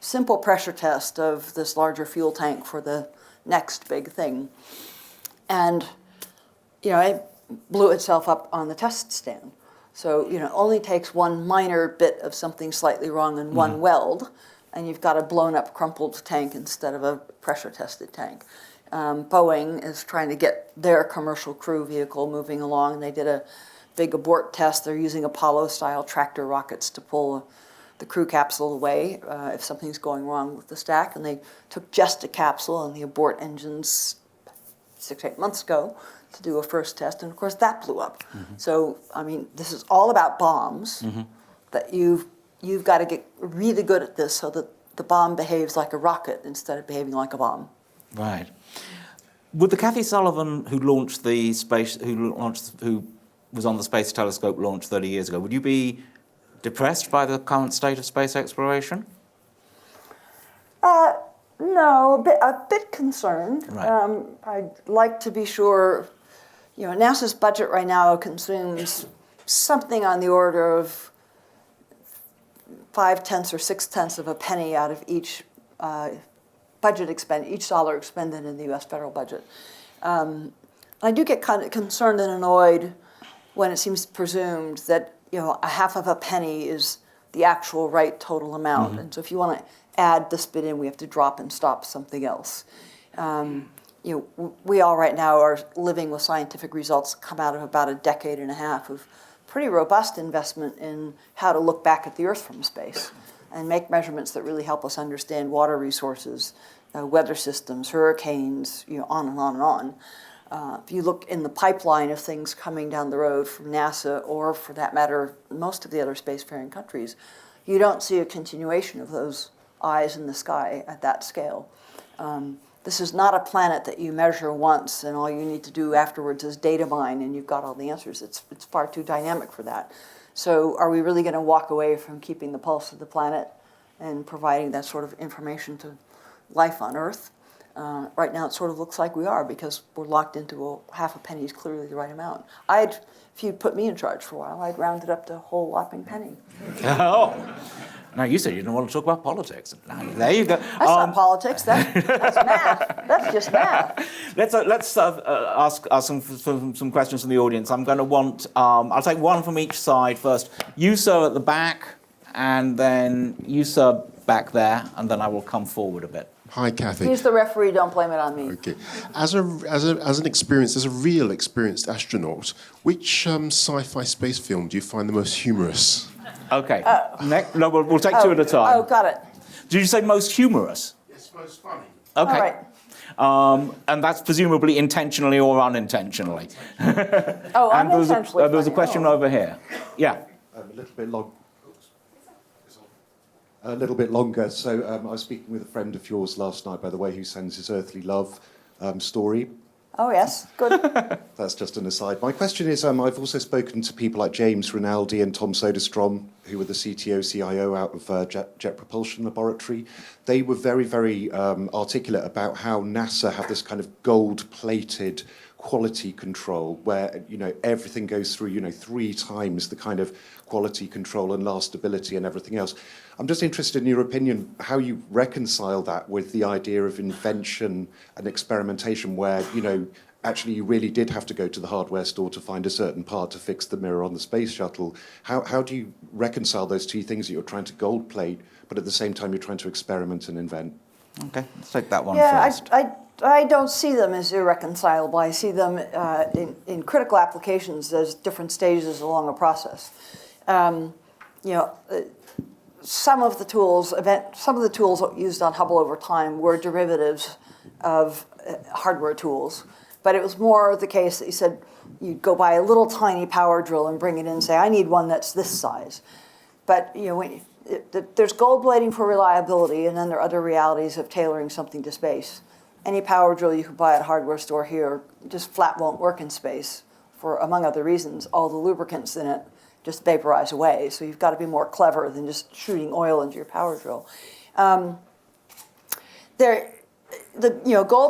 Simple pressure test of this larger fuel tank for the next big thing. And, it blew itself up on the test stand. So, it only takes one minor bit of something slightly wrong in one weld, and you've got a blown up, crumpled tank instead of a pressure tested tank. Boeing is trying to get their commercial crew vehicle moving along, and they did a big abort test. They're using Apollo-style tractor rockets to pull the crew capsule away if something's going wrong with the stack, and they took just a capsule and the abort engines 6 or 8 months ago to do a first test, and of course that blew up. Mm-hmm. So, this is all about bombs, that you've got to get really good at this so that the bomb behaves like a rocket instead of behaving like a bomb. Right. Would the Kathy Sullivan who was on the Space Telescope launch 30 years ago, would you be depressed by the current state of space exploration? No, a bit concerned. Right. I'd like to be sure. NASA's budget right now consumes something on the order of 5/10 or 6/10 of a penny out of each each dollar expended in the U.S. federal budget. I do get kind of concerned and annoyed when it seems presumed that a half of a penny is the actual right total amount, and so if you want to add this bit in, we have to drop and stop something else. We all right now are living with scientific results that come out of about a decade and a half of pretty robust investment in how to look back at the Earth from space and make measurements that really help us understand water resources, weather systems, hurricanes, on and on and on. If you look in the pipeline of things coming down the road from NASA, or for that matter, most of the other spacefaring countries, you don't see a continuation of those eyes in the sky at that scale. This is not a planet that you measure once and all you need to do afterwards is data mine and you've got all the answers. It's far too dynamic for that. So are we really going to walk away from keeping the pulse of the planet and providing that sort of information to life on Earth? Right now it sort of looks like we are, because we're locked into half a penny is clearly the right amount. If you'd put me in charge for a while, I'd round it up to a whole whopping penny. Oh. Now, you said you didn't want to talk about politics. Now, there you go. That's not politics. That's math. That's just math. Let's ask some questions from the audience. I'm going to want, I'll take one from each side first. You, sir, at the back, and then you, sir, back there, and then I will come forward a bit. Hi, Kathy. He's the referee, don't blame it on me. Okay. As a real experienced astronaut, which sci-fi space film do you find the most humorous? Okay. Next, no, we'll take two at a time. Oh, got it. Did you say most humorous? Yes, most funny. Okay. All right. And that's presumably intentionally or unintentionally. Oh, And unintentionally. there was a question over here. Yeah. A little bit long. A little bit longer. So I was speaking with a friend of yours last night, by the way, who sends his earthly love story. Oh, yes. Good. That's just an aside. My question is, I've also spoken to people like James Rinaldi and Tom Soderstrom, who were the CTO, CIO out of Jet Propulsion Laboratory. They were very, very articulate about how NASA have this kind of gold-plated quality control where, everything goes through, 3 times the kind of quality control and lastability and everything else. I'm just interested in your opinion, how you reconcile that with the idea of invention and experimentation where, actually you really did have to go to the hardware store to find a certain part to fix the mirror on the space shuttle. How do you reconcile those two things that you're trying to gold plate, but at the same time you're trying to experiment and invent? Okay, let's take that one first. I don't see them as irreconcilable. I see them in critical applications as different stages along a process. Some of the tools used on Hubble over time were derivatives of hardware tools, but it was more the case that you said you'd go buy a little tiny power drill and bring it in and say, I need one that's this size. But there's gold plating for reliability, and then there are other realities of tailoring something to space. Any power drill you could buy at a hardware store here just flat won't work in space for, among other reasons, all the lubricants in it just vaporize away. So you've got to be more clever than just shooting oil into your power drill. Gold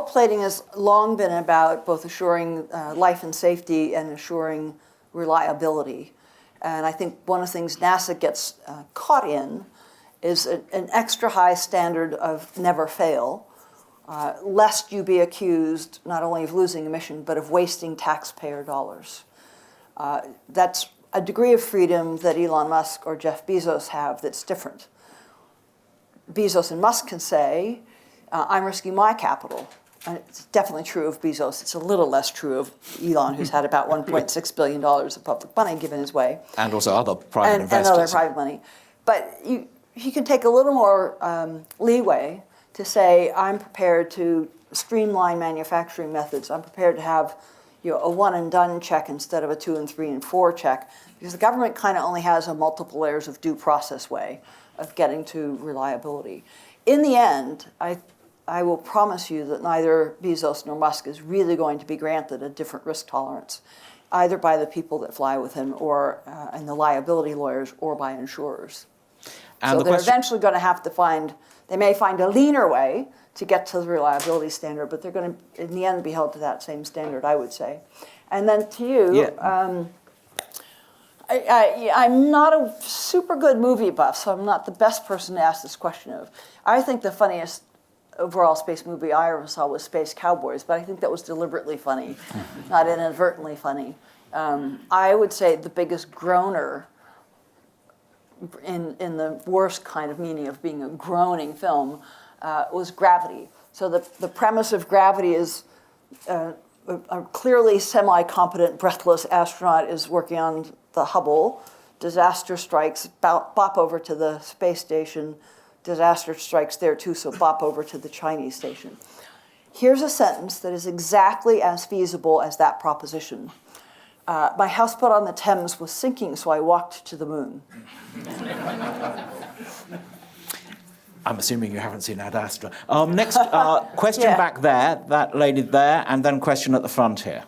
plating has long been about both assuring life and safety and assuring reliability. And I think one of the things NASA gets caught in is an extra high standard of never fail, lest you be accused not only of losing a mission, but of wasting taxpayer dollars. That's a degree of freedom that Elon Musk or Jeff Bezos have that's different. Bezos and Musk can say, I'm risking my capital. And it's definitely true of Bezos. It's a little less true of Elon, who's had about $1.6 billion of public money given his way. And also other private investors. And other private money. But he can take a little more leeway to say, I'm prepared to streamline manufacturing methods. I'm prepared to have a one and done check instead of a 2 and 3 and 4 check, because the government kind of only has a multiple layers of due process way of getting to reliability. In the end, I will promise you that neither Bezos nor Musk is really going to be granted a different risk tolerance, either by the people that fly with him or and the liability lawyers or by insurers. And so they're eventually going to have to they may find a leaner way to get to the reliability standard, but they're going to, in the end, be held to that same standard, I would say. And then to you, I'm not a super good movie buff, so I'm not the best person to ask this question of. I think the funniest overall space movie I ever saw was Space Cowboys, but I think that was deliberately funny, not inadvertently funny. I would say the biggest groaner in the worst kind of meaning of being a groaning film was Gravity. So the premise of Gravity is a clearly semi-competent, breathless astronaut is working on the Hubble. Disaster strikes, bop over to the space station. Disaster strikes there too, so bop over to the Chinese station. Here's a sentence that is exactly as feasible as that proposition. My houseboat on the Thames was sinking, so I walked to the moon. I'm assuming you haven't seen Ad Astra. Next question back there, that lady there, and then question at the front here.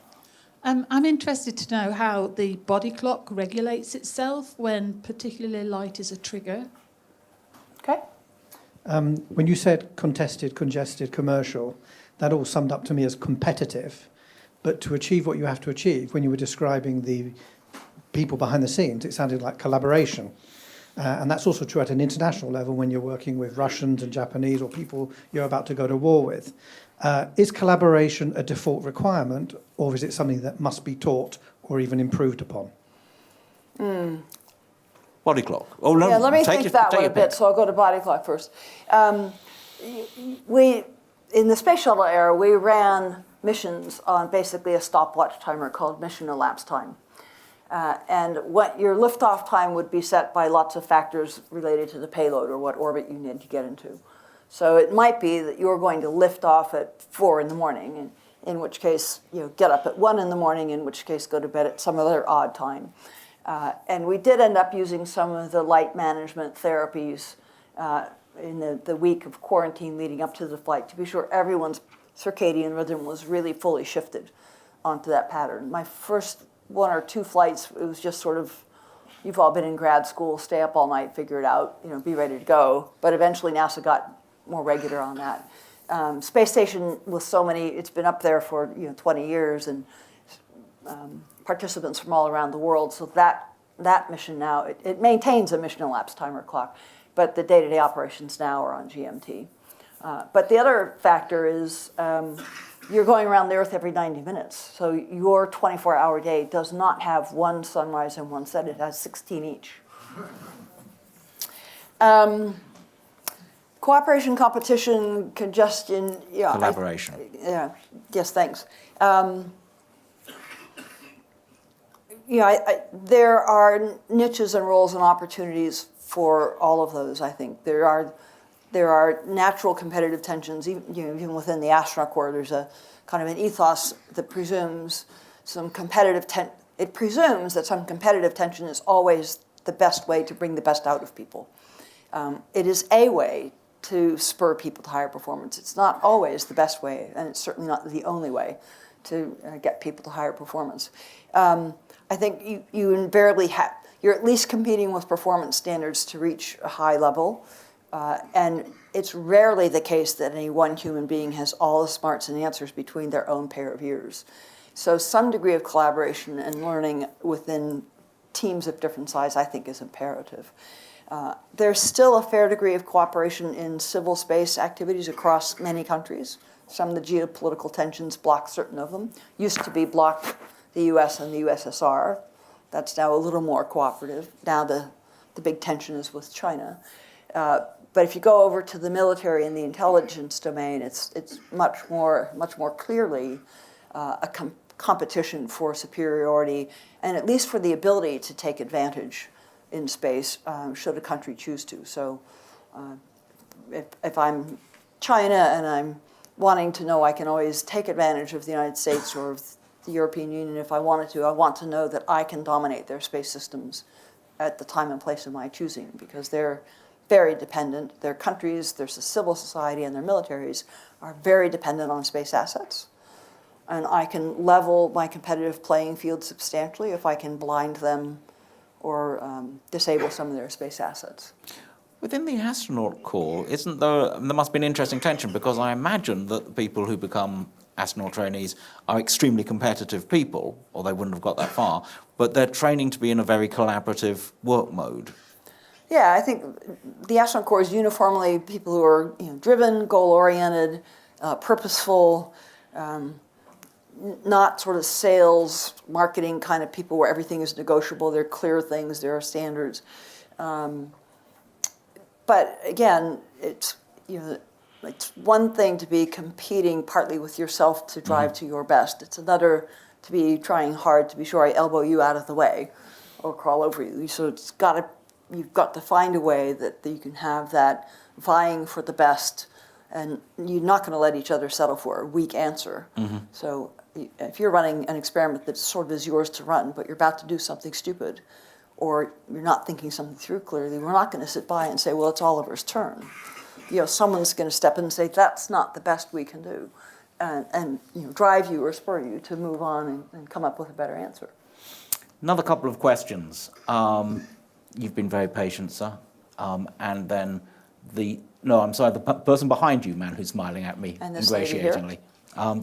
I'm interested to know how the body clock regulates itself when particularly light is a trigger. Okay. When you said contested, congested, commercial, that all summed up to me as competitive. But to achieve what you have to achieve, when you were describing the people behind the scenes, it sounded like collaboration. And that's also true at an international level when you're working with Russians and Japanese or people you're about to go to war with. Is collaboration a default requirement, or is it something that must be taught or even improved upon? Body clock. Oh, no, let me think that one a bit, so I'll go to body clock first. in the space shuttle era, we ran missions on basically a stopwatch timer called mission elapsed time. And what your liftoff time would be set by lots of factors related to the payload or what orbit you need to get into. So it might be that you're going to lift off at 4 in the morning, in which case, get up at 1 in the morning, in which case go to bed at some other odd time. And we did end up using some of the light management therapies in the week of quarantine leading up to the flight to be sure everyone's circadian rhythm was really fully shifted onto that pattern. My first 1 or 2 flights, it was just sort of, you've all been in grad school, stay up all night, figure it out, be ready to go. But eventually NASA got more regular on that. Space station with so many, it's been up there for 20 years and participants from all around the world. So that mission now, it maintains a mission elapsed timer clock, but the day-to-day operations now are on GMT. But the other factor is you're going around the Earth every 90 minutes. So your 24-hour day does not have 1 sunrise and 1 set. It has 16 each. Cooperation, competition, congestion. Yeah, Collaboration. Yes, thanks. There are niches and roles and opportunities for all of those, I think. There are natural competitive tensions, even within the astronaut corps. There's a kind of an ethos that presumes some competitive it presumes that some competitive tension is always the best way to bring the best out of people. It is a way to spur people to higher performance. It's not always the best way, and it's certainly not the only way to get people to higher performance. I think you invariably you're at least competing with performance standards to reach a high level. And it's rarely the case that any one human being has all the smarts and answers between their own pair of ears. So some degree of collaboration and learning within teams of different size, I think, is imperative. There's still a fair degree of cooperation in civil space activities across many countries. Some of the geopolitical tensions block certain of them. Used to be blocked the US and the USSR. That's now a little more cooperative. Now the big tension is with China. But if you go over to the military and the intelligence domain, it's much more clearly a competition for superiority, and at least for the ability to take advantage in space, should a country choose to. So if I'm China and I'm wanting to know I can always take advantage of the United States or of the European Union if I wanted to, I want to know that I can dominate their space systems at the time and place of my choosing, because they're very dependent. Their countries, their civil society, and their militaries are very dependent on space assets. And I can level my competitive playing field substantially if I can blind them or disable some of their space assets. Within the astronaut corps, there must be an interesting tension, because I imagine that the people who become astronaut trainees are extremely competitive people, or they wouldn't have got that far, but they're training to be in a very collaborative work mode. Yeah, I think the astronaut corps is uniformly people who are driven, goal-oriented, purposeful, not sort of sales, marketing kind of people where everything is negotiable. There are clear things, there are standards. But again, it's one thing to be competing partly with yourself to drive to your best. It's another to be trying hard to be sure I elbow you out of the way or crawl over you. So you've got to find a way that you can have that vying for the best, and you're not going to let each other settle for a weak answer. So if you're running an experiment that sort of is yours to run, but you're about to do something stupid, or you're not thinking something through clearly, we're not going to sit by and say, well, it's Oliver's turn. Someone's going to step in and say, that's not the best we can do, and drive you or spur you to move on and come up with a better answer. Another couple of questions. You've been very patient, sir. And then the person behind you, man, who's smiling at me And this lady here? ingratiatingly.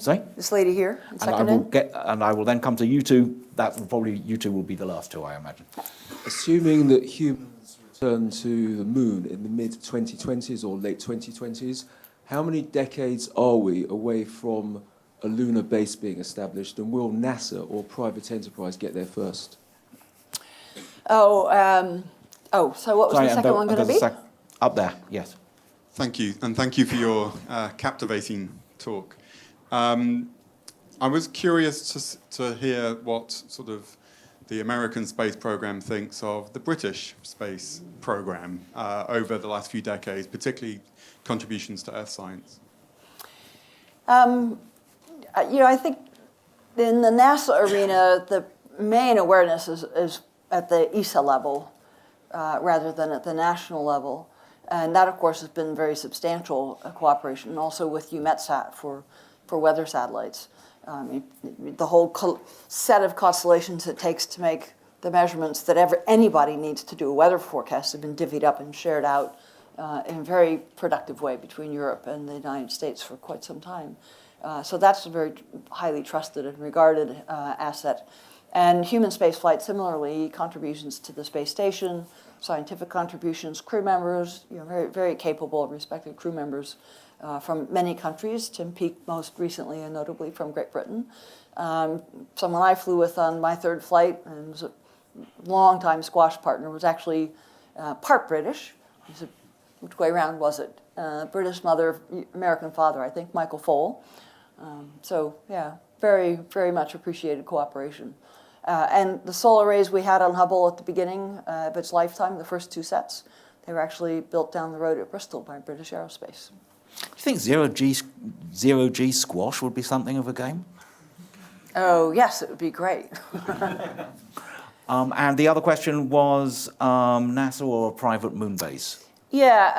Sorry? This lady here, And I will then come to you two. You two will be the last two, I imagine. Assuming that humans return to the moon in the mid-2020s or late 2020s, how many decades are we away from a lunar base being established, and will NASA or private enterprise get there first? So what was the second one going to be? Up there, yes. Thank you, and thank you for your captivating talk. I was curious to hear what sort of the American space program thinks of the British space program over the last few decades, particularly contributions to Earth science. I think in the NASA arena, the main awareness is at the ESA level rather than at the national level. And that, of course, has been very substantial cooperation, also with EUMETSAT for weather satellites. The whole set of constellations it takes to make the measurements that anybody needs to do a weather forecast have been divvied up and shared out in a very productive way between Europe and the United States for quite some time. So that's a very highly trusted and regarded asset. And human spaceflight, similarly, contributions to the space station, scientific contributions, crew members, very, very capable, respected crew members from many countries. Tim Peake most recently and notably from Great Britain. Someone I flew with on my third flight and was a long-time squash partner was actually part British. He said, which way around was it? British mother, American father, I think, Michael Fole. So, yeah, very, very much appreciated cooperation. And the solar arrays we had on Hubble at the beginning of its lifetime, the first 2 sets, they were actually built down the road at Bristol by British Aerospace. Do you think zero-G squash would be something of a game? Oh, yes, it would be great. And the other question was NASA or a private moon base? Yeah,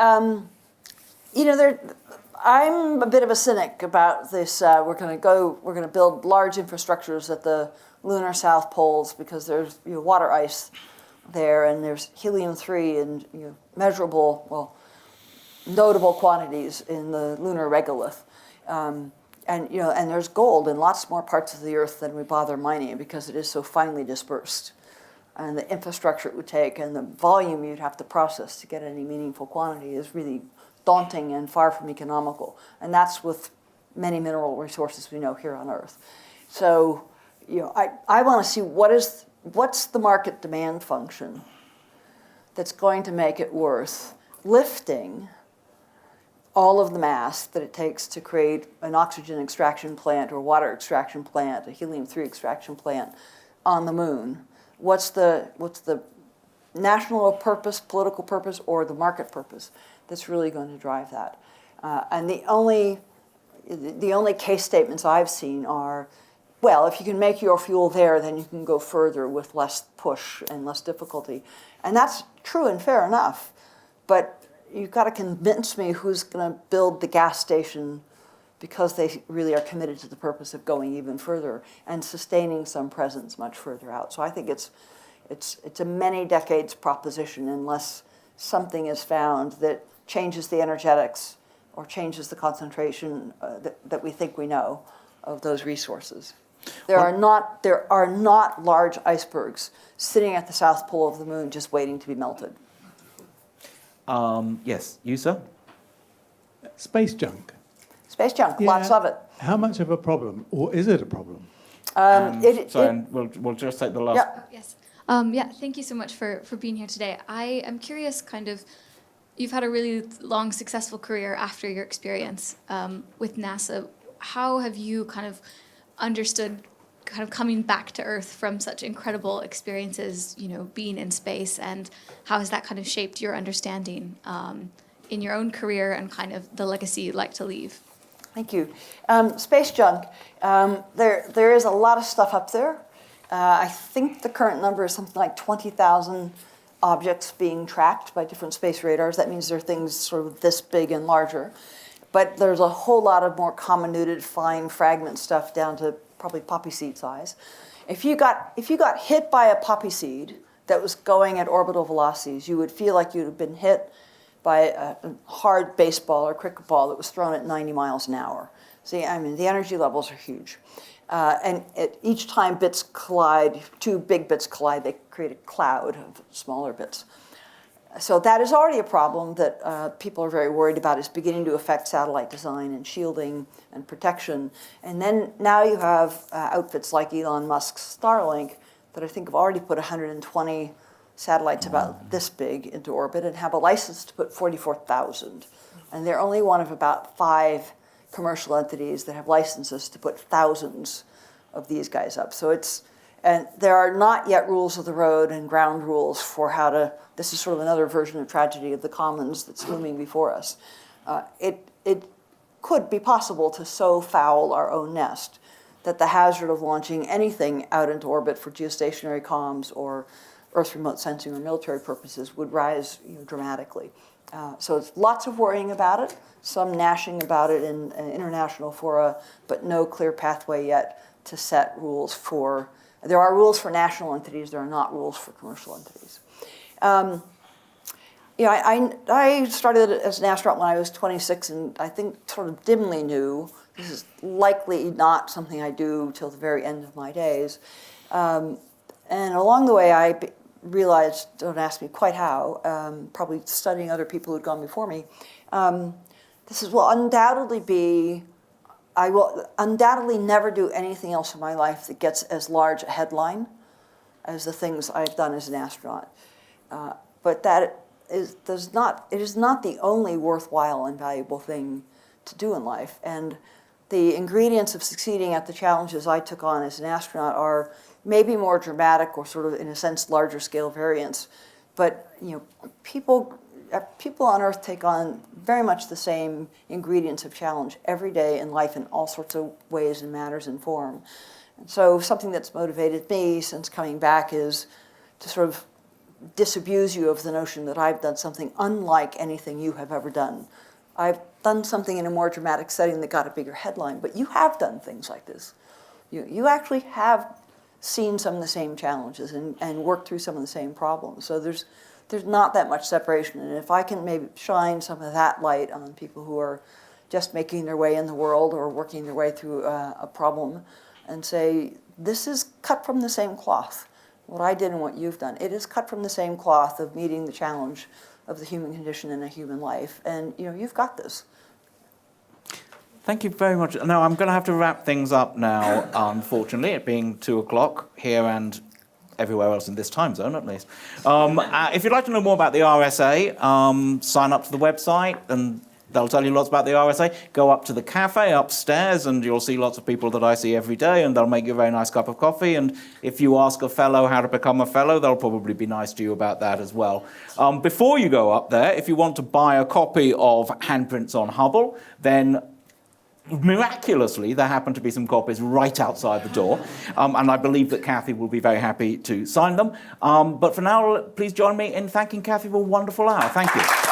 I'm a bit of a cynic about this. We're going to build large infrastructures at the lunar south poles because there's water ice there, and there's helium-3 and measurable, notable quantities in the lunar regolith. And there's gold in lots more parts of the Earth than we bother mining because it is so finely dispersed. And the infrastructure it would take and the volume you'd have to process to get any meaningful quantity is really daunting and far from economical. And that's with many mineral resources we know here on Earth. So, I want to see what's the market demand function that's going to make it worth lifting all of the mass that it takes to create an oxygen extraction plant or water extraction plant, a helium-3 extraction plant on the moon. What's the national purpose, political purpose, or the market purpose that's really going to drive that? And the only case statements I've seen are, well, if you can make your fuel there, then you can go further with less push and less difficulty. And that's true and fair enough. But you've got to convince me who's going to build the gas station because they really are committed to the purpose of going even further and sustaining some presence much further out. So I think it's a many decades proposition unless something is found that changes the energetics or changes the concentration that we think we know of those resources. There are not large icebergs sitting at the south pole of the moon just waiting to be melted. Yes, you, sir? Space junk. Space junk, lots of it. How much of a problem, or is it a problem? We'll just take the last. Yeah. Yes. Thank you so much for being here today. I am curious, you've had a really long, successful career after your experience with NASA. How have you understood coming back to Earth from such incredible experiences, being in space, and how has that shaped your understanding in your own career and the legacy you'd like to leave? Thank you. Space junk. There is a lot of stuff up there. I think the current number is something like 20,000 objects being tracked by different space radars. That means there are things sort of this big and larger. But there's a whole lot of more comminuted, fine fragment stuff down to probably poppy seed size. If you got hit by a poppy seed that was going at orbital velocities, you would feel like you'd have been hit by a hard baseball or cricket ball that was thrown at 90 miles an hour. See, the energy levels are huge. And each time bits collide, 2 big bits collide, they create a cloud of smaller bits. So that is already a problem that people are very worried about. It's beginning to affect satellite design and shielding and protection. And then now you have outfits like Elon Musk's Starlink that I think have already put 120 satellites about this big into orbit and have a license to put 44,000 And they're only one of about 5 commercial entities that have licenses to put thousands of these guys up. And there are not yet rules of the road and ground rules for how to, this is sort of another version of tragedy of the commons that's looming before us. It could be possible to so foul our own nest that the hazard of launching anything out into orbit for geostationary comms or Earth remote sensing or military purposes would rise dramatically. So it's lots of worrying about it, some gnashing about it in international fora, but no clear pathway yet to set rules for, there are rules for national entities, there are not rules for commercial entities. I started as an astronaut when I was 26 and I think sort of dimly knew this is likely not something I do till the very end of my days. And along the way I realized, don't ask me quite how, probably studying other people who'd gone before me, this will undoubtedly be, I will undoubtedly never do anything else in my life that gets as large a headline as the things I've done as an astronaut. But that it is not the only worthwhile and valuable thing to do in life. And the ingredients of succeeding at the challenges I took on as an astronaut are maybe more dramatic or sort of, in a sense, larger scale variants. But people on Earth take on very much the same ingredients of challenge every day in life in all sorts of ways and manners and form. And so something that's motivated me since coming back is to sort of disabuse you of the notion that I've done something unlike anything you have ever done. I've done something in a more dramatic setting that got a bigger headline, but you have done things like this. You actually have seen some of the same challenges and worked through some of the same problems. So there's not that much separation. And if I can maybe shine some of that light on people who are just making their way in the world or working their way through a problem and say, this is cut from the same cloth. What I did and what you've done, it is cut from the same cloth of meeting the challenge of the human condition in a human life. And you've got this. Thank you very much. Now, I'm going to have to wrap things up now, unfortunately, it being 2 o'clock here and everywhere else in this time zone, at least. If you'd like to know more about the RSA, sign up to the website, and they'll tell you lots about the RSA. Go up to the cafe upstairs, and you'll see lots of people that I see every day, and they'll make you a very nice cup of coffee. And if you ask a fellow how to become a fellow, they'll probably be nice to you about that as well. Before you go up there, if you want to buy a copy of Handprints on Hubble, then miraculously, there happen to be some copies right outside the door, and I believe that Kathy will be very happy to sign them. But for now, please join me in thanking Kathy for a wonderful hour. Thank you.